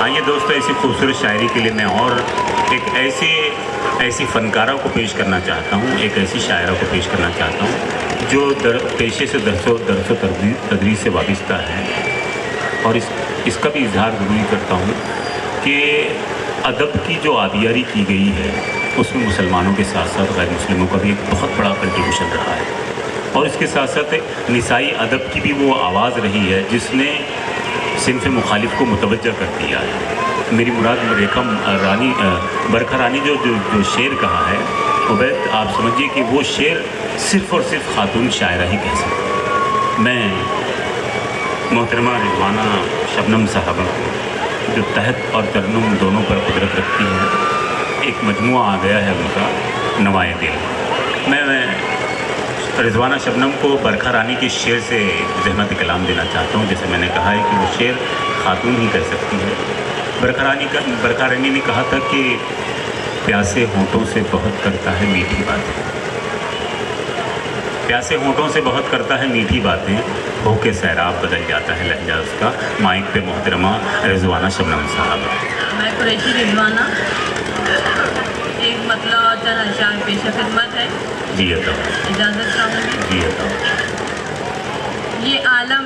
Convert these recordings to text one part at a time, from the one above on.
आइए दोस्तों, ऐसी खूबसूरत शायरी के लिए मैं और एक ऐसी फ़नकारा को पेश करना चाहता हूँ, एक ऐसी शायरा को पेश करना चाहता हूँ जो पेशे से दरसो तदरीस से वाबस्ता है। और इसका भी इजहार ज़रूरी करता हूँ कि अदब की जो आबियारी की गई है उसमें मुसलमानों के साथ साथ गैर मुस्लिमों का भी एक बहुत बड़ा कंट्रीब्यूशन रहा है। और इसके साथ साथ निसाई अदब की भी वो आवाज़ रही है जिसने सिन्फ़ मुखालिफ को मुतवज्जा कर दिया है। मेरी मुराद बरखा रानी जो शेर कहा है उबैद, आप समझिए कि वो शेर सिर्फ़ और सिर्फ खातून शायरा ही कह सकती। मैं मोहतरमा रिजवाना शबनम साहबा को जो तहत और तरन्नुम दोनों पर कुदरत रखती है, एक मजमुआ आ गया है उनका नवाए दिल। मैं रिजवाना शबनम को बरखा रानी के शेर से ज़हमत कलाम देना चाहता हूँ। जैसे मैंने कहा है कि वो शेर खातून ही कर सकती है। बरखा रानी ने कहा था कि प्यासे होंठों से बहुत करता है मीठी बातें, प्यासे होंठों से बहुत करता है मीठी बातें, होके सैराब बदल जाता है लहजा उसका। माइक पे मोहतरमा रिजवाना शबनम साहब। मैं कुरैशी रिजवाना एक मतलब चंद अशार पेशा खिदमत है। जी तो इजाज़त चाहूँगी। जी तो ये आलम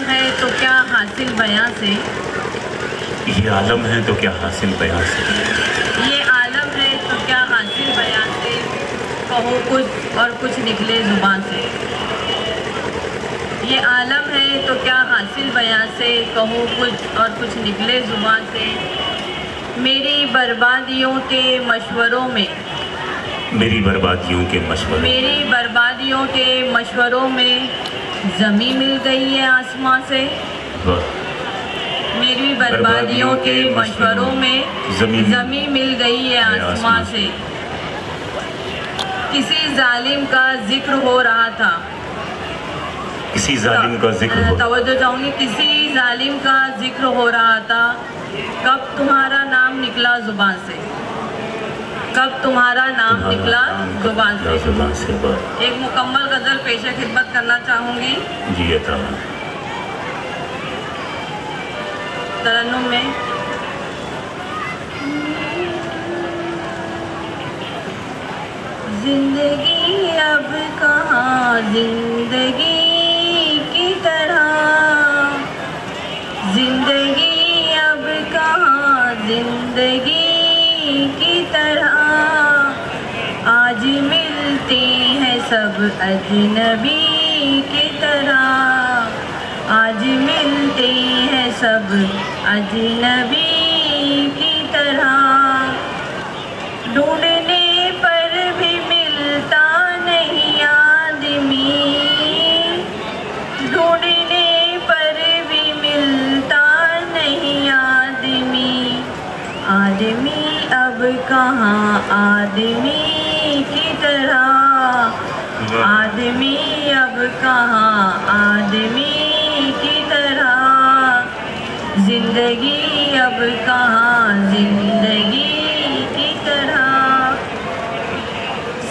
है तो क्या हासिल बयां से, ये आलम है तो क्या हासिल बयां से, ये आलम है तो क्या हासिल बयां से, कहो कुछ और कुछ निकले ज़ुबान से। ये आलम है तो क्या हासिल बयां से, कहो कुछ और कुछ निकले ज़ुबान से। मेरी बर्बादियों के मशवरों में, मेरी बर्बादियों के मशवरों, मेरी बर्बादियों के मशवरों में ज़मीं मिल गई है आसमां से। मेरी बर्बादियों के मशवरों में ज़मीं मिल गई है आसमां से। किसी जालिम का जिक्र हो रहा था, किसी जालिम का जिक्र हो, तवज्जो चाहूँगी, किसी जालिम का जिक्र हो रहा था, कब तुम्हारा नाम निकला ज़ुबान से, कब तुम्हारा नाम निकला ज़ुबान से। एक मुकम्मल गज़ल पेशे खिदमत करना चाहूँगी जी तरन्नुम में। जिंदगी अब कहाँ जिंदगी की तरह, जिंदगी अब कहाँ जिंदगी की तरह, आज मिलते हैं सब अजनबी की तरह, आज मिलते हैं सब अजनबी की तरह। ढूंढने पर भी मिलता नहीं आदमी, ढूंढने पर भी मिलता नहीं आदमी, आदमी अब कहाँ आदमी की तरह, आदमी अब कहाँ आदमी की तरह, जिंदगी अब कहाँ जिंदगी की तरह।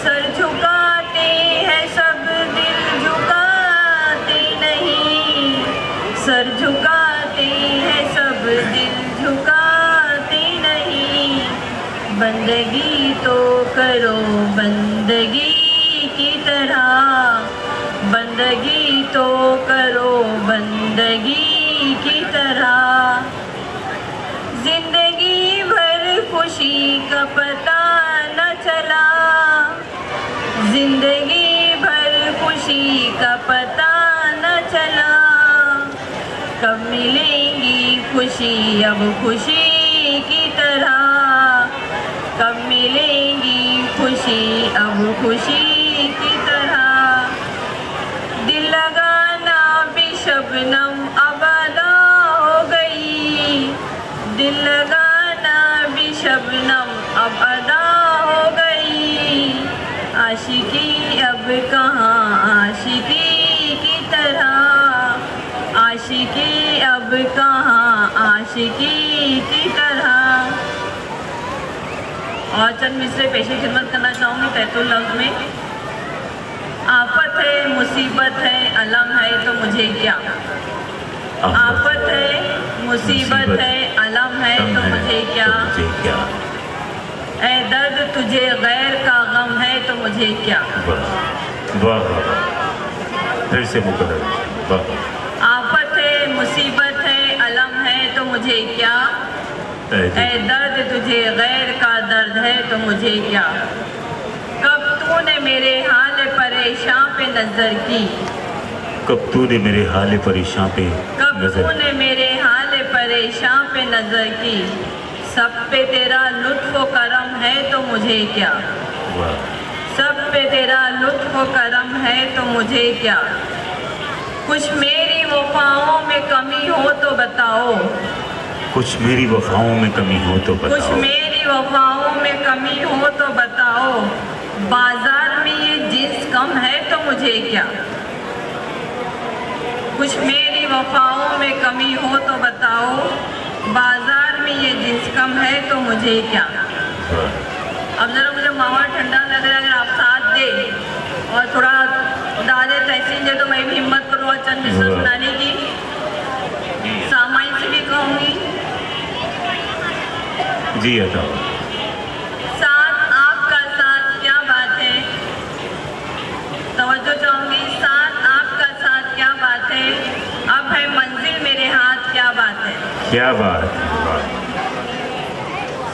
सर झुकाते हैं सब दिल झुकाते नहीं, सर झुकाते हैं सब दिल झुकाते नहीं, बंदगी तो करो बंदगी की तरह, बंदगी तो करो बंदगी की तरह। जिंदगी भर खुशी का पता न चला, जिंदगी भर खुशी का पता न चला, कब मिलेंगी खुशी अब खुशी की तरह, कब मिलेंगी खुशी अब खुशी की तरह। दिल लगाना भी शबनम अब अदा हो गई, दिल लगाना भी शबनम अब अदा हो गई, आशिकी अब कहाँ आशिकी की तरह, आशिकी अब कहाँ आशिकी की तरह। और चंद मिसरे पेशे खिदमत करना चाहूँगी तैतुल लफ्ज़ में। आफत है मुसीबत है अलम है तो मुझे क्या, आफत है, मुसीबत है, अलम है तो मुझे क्या, ऐ दर्द तुझे गैर का गम है तो मुझे क्या। वाह वाह, फिर से मुकर्रर। वाह। आफत है, मुसीबत है, अलम है तो मुझे क्या, ऐ दर्द तुझे गैर का दर्द है तो मुझे क्या। कब तूने मेरे हाल परेशान पे नजर की, कब तूने मेरे हाल परेशान पे कब नजर, तूने मेरे हाल परेशान पे नजर की। सब पे तेरा लुत्फ व करम है तो मुझे क्या, वाह। सब पे तेरा लुत्फ व करम है तो मुझे क्या। कुछ मेरी वफाओं में कमी हो तो बताओ, कुछ मेरी वफाओं में कमी हो तो कुछ बताओ, मेरी वफाओं में कमी हो तो बताओ। बाजार में ये जिन्स कम है तो मुझे क्या, कुछ मेरी वफाओं में कमी हो तो बताओ। बाजार में ये जिन्स कम है तो मुझे क्या। अब जरा मुझे माहौल ठंडा लग रहा है, अगर आप साथ दे और थोड़ा दादे तहसीन दे तो मैं भी हिम्मत करूँ और चंद मिसर सुनाने की। सामाइन से भी कहूँगी। जी अता। साथ आपका साथ क्या बात है, तवज्जो चाहूँगी। साथ आपका साथ क्या बात है, अब है मंजिल मेरे हाथ क्या बात है। क्या बात है,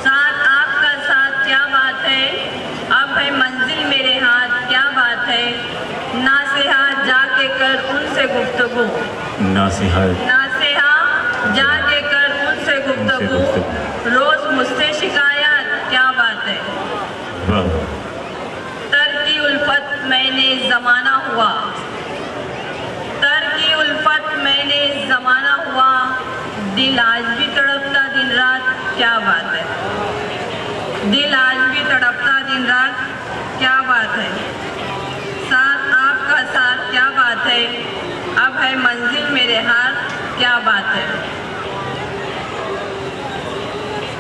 साथ आपका साथ क्या बात है, अब है मंजिल मेरे हाथ क्या बात है। नासेहा जाके कर उनसे गुफ्तगू, नासिहा नासेहा जाके कर उनसे गुफ्तगू। रोज मुझसे शिकायत क्या बात है। वाह। तरकी उल्फत मैंने जमाना हुआ, तरकी उल्फत मैंने जमाना हुआ। दिल आज भी तड़पता दिन रात क्या बात है, दिल आज भी तड़पता दिन रात क्या बात है। साथ आपका साथ क्या बात है, अब है मंजिल मेरे हाथ क्या बात है।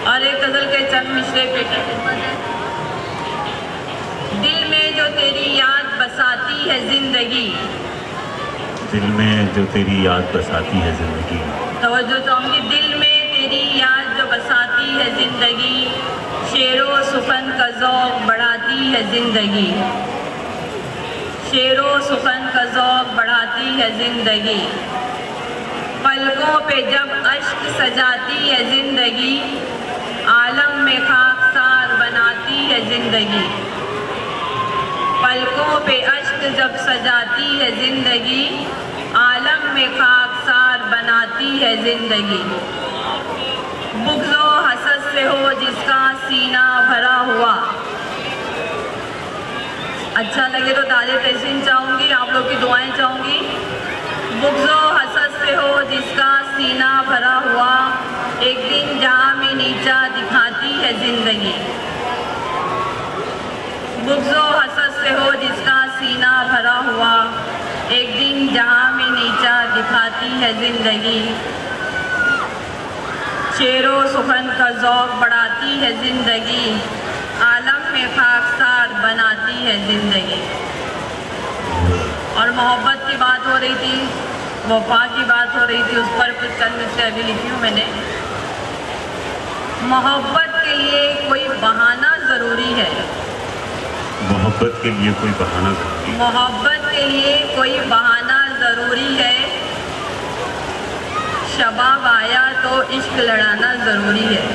और एक गजल के चंद मिसरे पे की खिदमत है। दिल में जो तेरी याद बसाती है जिंदगी, दिल में जो तेरी याद बसाती है जिंदगी। तवज्जो चाहूँगी। दिल में तेरी याद जो बसाती है जिंदगी। शेरो सुखन का ज़ौक़ बढ़ाती है जिंदगी, शेरो सुखन का ज़ौक़ बढ़ाती है जिंदगी। पलकों पे जब अश्क सजाती है जिंदगी, आलम में खाकसार बनाती है जिंदगी। पलकों पे अश्क जब सजाती है जिंदगी, आलम में खाकसार बनाती है जिंदगी। बुग़्ज़ो हसद से हो जिसका सीना भरा हुआ। अच्छा लगे तो दादे तहसीन चाहूँगी, आप लोग की दुआएं चाहूँगी। बुग़्ज़ो हसद से हो जिसका सीना भरा हुआ, एक दिन जहाँ में नीचा दिखाती है जिंदगी। बुग़्ज़ो हसद से हो जिसका सीना भरा हुआ, एक दिन जहाँ में नीचा दिखाती है जिंदगी। शेरो सुखन का ज़ौक़ बढ़ाती है जिंदगी, आलम में खाकसार बनाती है जिंदगी। और मोहब्बत की बात हो रही थी, वफा की बात हो रही थी, उस पर कुछ चंद मिसरे अभी लिखी हूँ मैंने। मोहब्बत के लिए कोई बहाना ज़रूरी है, मोहब्बत के लिए कोई बहाना ज़रूरी है, मोहब्बत के लिए कोई बहाना ज़रूरी है। शबाब आया तो इश्क लड़ाना ज़रूरी है।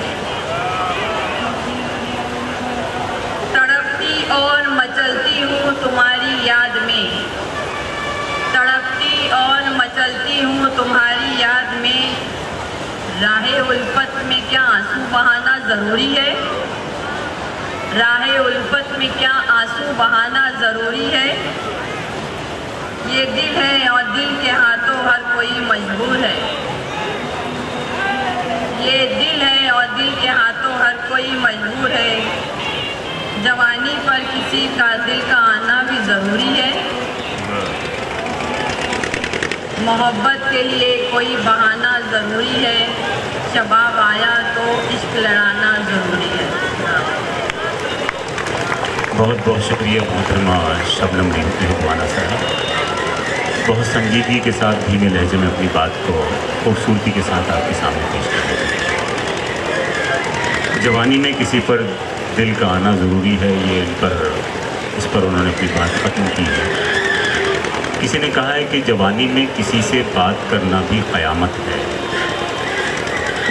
तड़पती और मचलती हूँ तुम्हारी याद में, तड़पती और मचलती हूँ तुम्हारी याद में। राहे उल्फत में क्या आंसू बहाना ज़रूरी है, राहे उल्फत में क्या आंसू बहाना ज़रूरी है। ये दिल है और दिल के हाथों हर कोई मजबूर है, ये दिल है और दिल के हाथों हर कोई मजबूर है। जवानी पर किसी का दिल का आना भी ज़रूरी है। मोहब्बत के लिए कोई बहाना ज़रूरी है। शबाब आया तो इश्क लड़ाना ज़रूरी है। बहुत बहुत शुक्रिया मोहतरमा शबनम रिजवाना साहब। बहुत संजीदगी के साथ धीमे लहजे में अपनी बात को खूबसूरती के साथ आपके सामने पेश करते हैं। जवानी में किसी पर दिल का आना ज़रूरी है, ये इस पर उन्होंने अपनी बात ख़त्म की है। किसी ने कहा है कि जवानी में किसी से बात करना भी क़यामत है।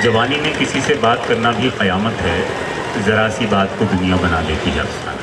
जवानी में किसी से बात करना भी क़यामत है, ज़रा सी बात को दुनिया बना देती है अफसाना।